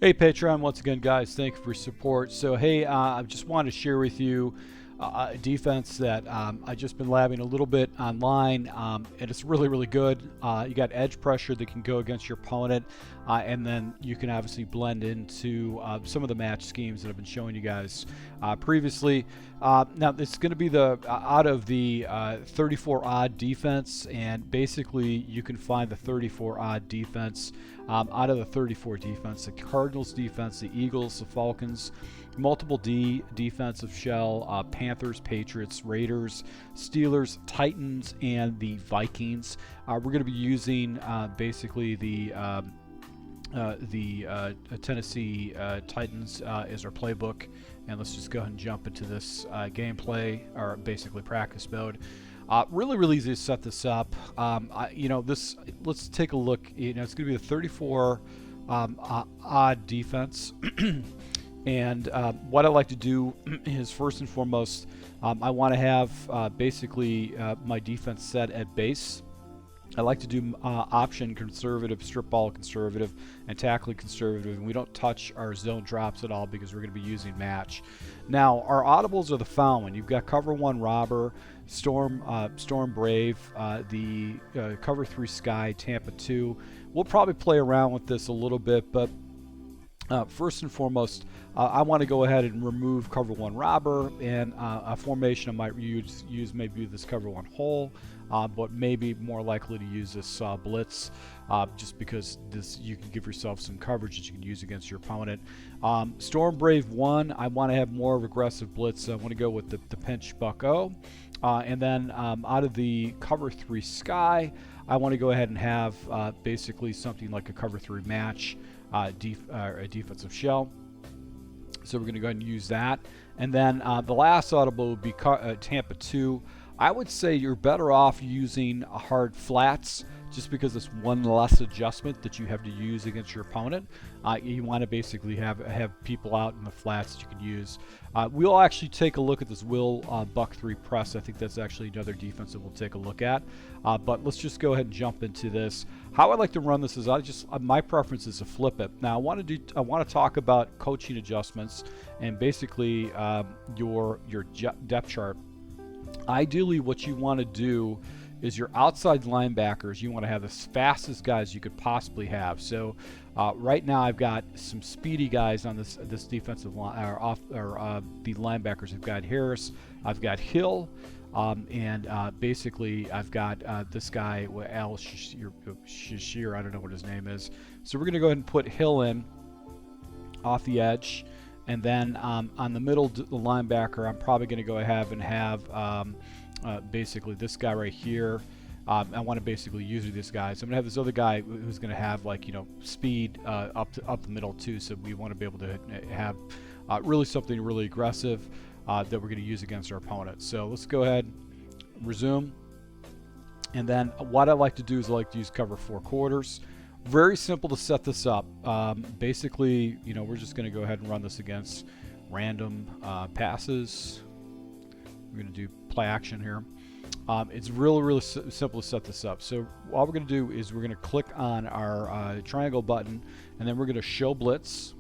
Hey Patreon, once again guys, thank you for your support. So hey, I just wanted to share with you a defense that I've just been labbing a little bit online, and it's really good. You got edge pressure that can go against your opponent, and then you can obviously blend into some of the match schemes that I've been showing you guys previously. Now this is going to be the out of the 34 odd defense, and basically you can find the 34 odd defense out of the 34 defense: the Cardinals defense, the Eagles, the Falcons, multiple defensive shell, Panthers, Patriots, Raiders, Steelers, Titans, and the Vikings. We're going to be using basically the Tennessee Titans as our playbook, and let's just go ahead and jump into this gameplay, or basically practice mode. Really easy to set this up. Let's take a look. It's going to be a 34 odd defense. And what I like to do is, first and foremost, I want to have basically my defense set at base. I like to do option conservative, strip ball conservative, and tackling conservative, and we don't touch our zone drops at all because we're going to be using match. Now, our audibles are the following. You've got cover 1 robber, storm brave, the cover 3 sky, Tampa 2. We'll probably play around with this a little bit, but first and foremost, I want to go ahead and remove cover 1 robber, and a formation I might use maybe this cover 1 hole, but maybe more likely to use this Blitz, just because this you can give yourself some coverage that you can use against your opponent. Storm Brave 1, I want to have more of aggressive Blitz, so I want to go with the pinch bucko. And then out of the cover 3 sky, I want to go ahead and have basically something like a cover 3 match, a defensive shell. So we're going to go ahead and use that. And then the last audible would be Tampa 2. I would say you're better off using hard flats, just because it's one less adjustment that you have to use against your opponent. You want to basically have people out in the flats that you can use. We'll actually take a look at this Buck 3 press. I think that's actually another defense that we'll take a look at. But let's just go ahead and jump into this. How I like to run this is my preference is to flip it. Now I want to talk about coaching adjustments and basically your depth chart. Ideally, what you want to do is your outside linebackers, you want to have the fastest guys you could possibly have. So right now I've got some speedy guys on this defensive line, the linebackers. I've got Harris, I've got Hill, and basically I've got this guy, Al Shashir, I don't know what his name is. So we're going to go ahead and put Hill in off the edge. And then on the middle linebacker, I'm probably going to go ahead and have basically this guy right here. I want to basically use this guy. So I'm going to have this other guy who's going to have, like, speed up the middle too. So we want to be able to have really something really aggressive that we're going to use against our opponent. So let's go ahead, resume. And then what I like to do is I like to use cover 4 quarters. Very simple to set this up. Basically, we're just going to go ahead and run this against random passes. We're going to do play action here. It's really simple to set this up. So all we're going to do is we're going to click on our triangle button, and then we're going to show blitz,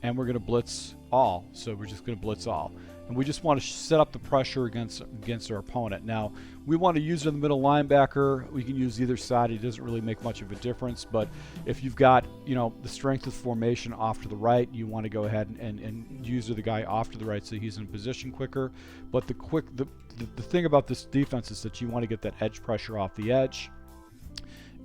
and we're going to blitz all. So we're just going to blitz all. And we just want to set up the pressure against our opponent. Now, we want to use it in the middle linebacker. We can use either side. It doesn't really make much of a difference. But if you've got, the strength of formation off to the right, you want to go ahead and use the guy off to the right so he's in position quicker. But the thing about this defense is that you want to get that edge pressure off the edge.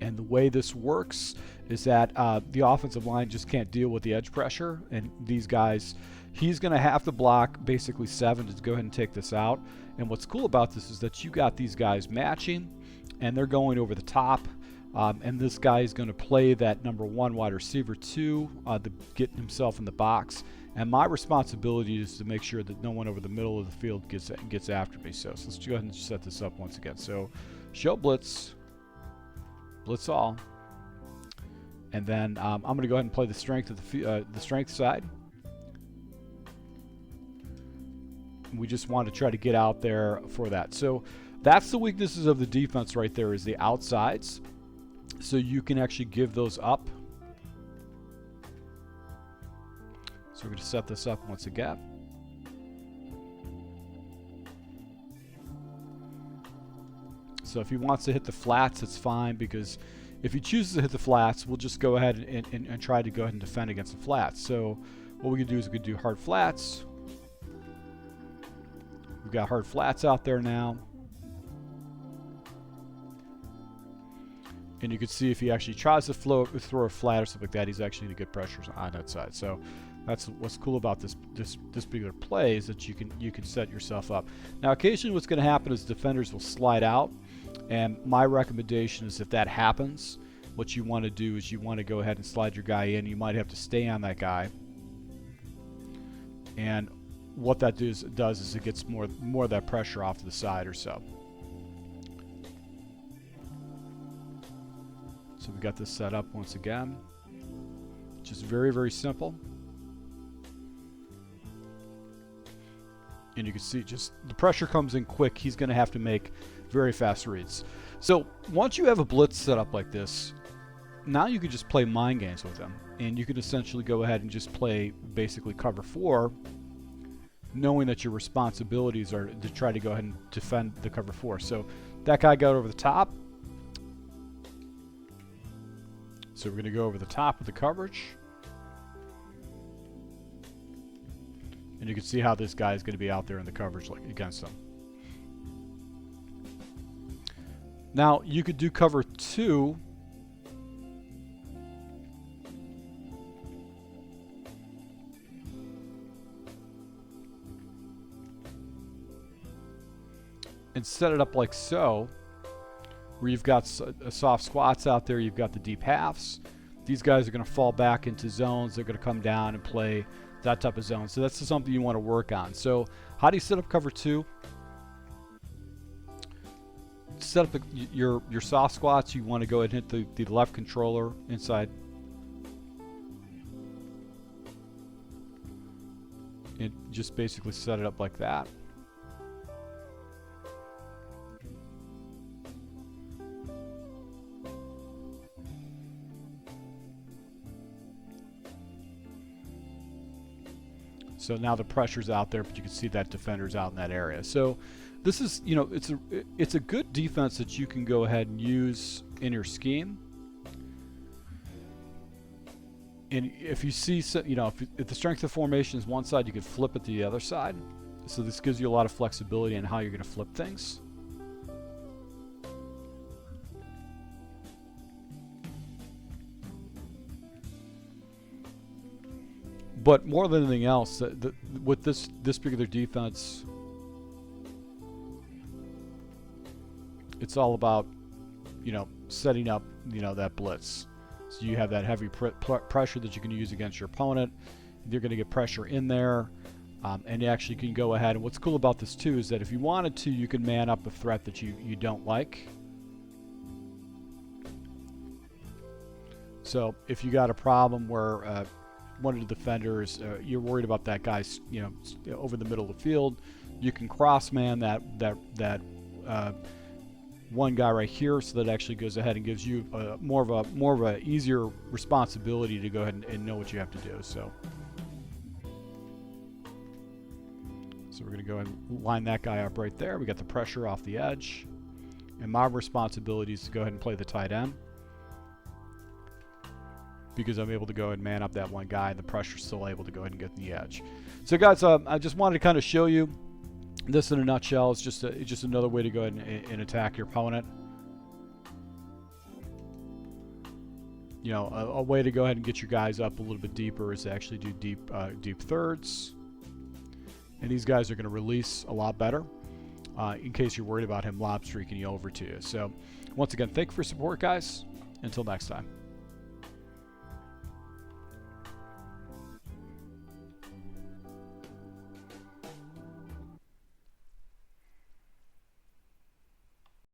And the way this works is that the offensive line just can't deal with the edge pressure. And these guys, he's going to have to block basically 7 to go ahead and take this out. And what's cool about this is that you got these guys matching, and they're going over the top. And this guy is going to play that number 1 wide receiver 2 to get himself in the box. And my responsibility is to make sure that no one over the middle of the field gets after me. So let's go ahead and set this up once again. So show blitz. Blitz all, and then I'm going to go ahead and play the strength of the strength side. We just want to try to get out there for that. So that's the weaknesses of the defense right there, is the outsides. So you can actually give those up. So we're going to set this up once again. So if he wants to hit the flats, it's fine, because if he chooses to hit the flats, we'll just go ahead and try to go ahead and defend against the flats. So what we can do is we can do hard flats. We've got hard flats out there now. And you can see if he actually tries to throw a flat or something like that, he's actually going to get pressures on that side. So that's what's cool about this particular play, is that you can set yourself up. Now occasionally what's going to happen is defenders will slide out, and my recommendation is if that happens, what you want to do is you want to go ahead and slide your guy in. You might have to stay on that guy, and what that does is it gets more of that pressure off to the side or so. So we got this set up once again. Just very, very simple. And you can see just the pressure comes in quick. He's going to have to make very fast reads. So once you have a blitz set up like this, now you can just play mind games with him. And you can essentially go ahead and just play basically cover 4, knowing that your responsibilities are to try to go ahead and defend the cover 4. So that guy got over the top. So we're going to go over the top of the coverage. And you can see how this guy is going to be out there in the coverage like against them. Now you could do cover 2. And set it up like so, where you've got soft squats out there, you've got the deep halves. These guys are going to fall back into zones. They're going to come down and play that type of zone. So that's something you want to work on. So how do you set up cover 2? Set up your soft squats. You want to go ahead and hit the left controller inside. And just basically set it up like that. So now the pressure's out there, but you can see that defender's out in that area. So this is, you know, it's a good defense that you can go ahead and use in your scheme. And if you see, you know, if the strength of formation is one side, you can flip it to the other side. So this gives you a lot of flexibility in how you're going to flip things. But more than anything else, with this particular defense, it's all about, you know, setting up, you know, that blitz. So you have that heavy pressure that you can use against your opponent. You're going to get pressure in there, and you actually can go ahead. And what's cool about this too is that if you wanted to, you can man up a threat that you don't like. So if you got a problem where one of the defenders, you're worried about that guy's, you know, over the middle of the field, you can cross man that one guy right here, so that actually goes ahead and gives you more of a easier responsibility to go ahead and know what you have to do. So we're going to go ahead and line that guy up right there. We got the pressure off the edge, and my responsibility is to go ahead and play the tight end, because I'm able to go ahead and man up that one guy, and the pressure's still able to go ahead and get in the edge. So guys, I just wanted to kind of show you this in a nutshell. It's just another way to go ahead and attack your opponent. You know, a way to go ahead and get your guys up a little bit deeper is to actually do deep thirds. And these guys are going to release a lot better in case you're worried about him lob streaking you over to you. So once again, thank you for your support, guys. Until next time.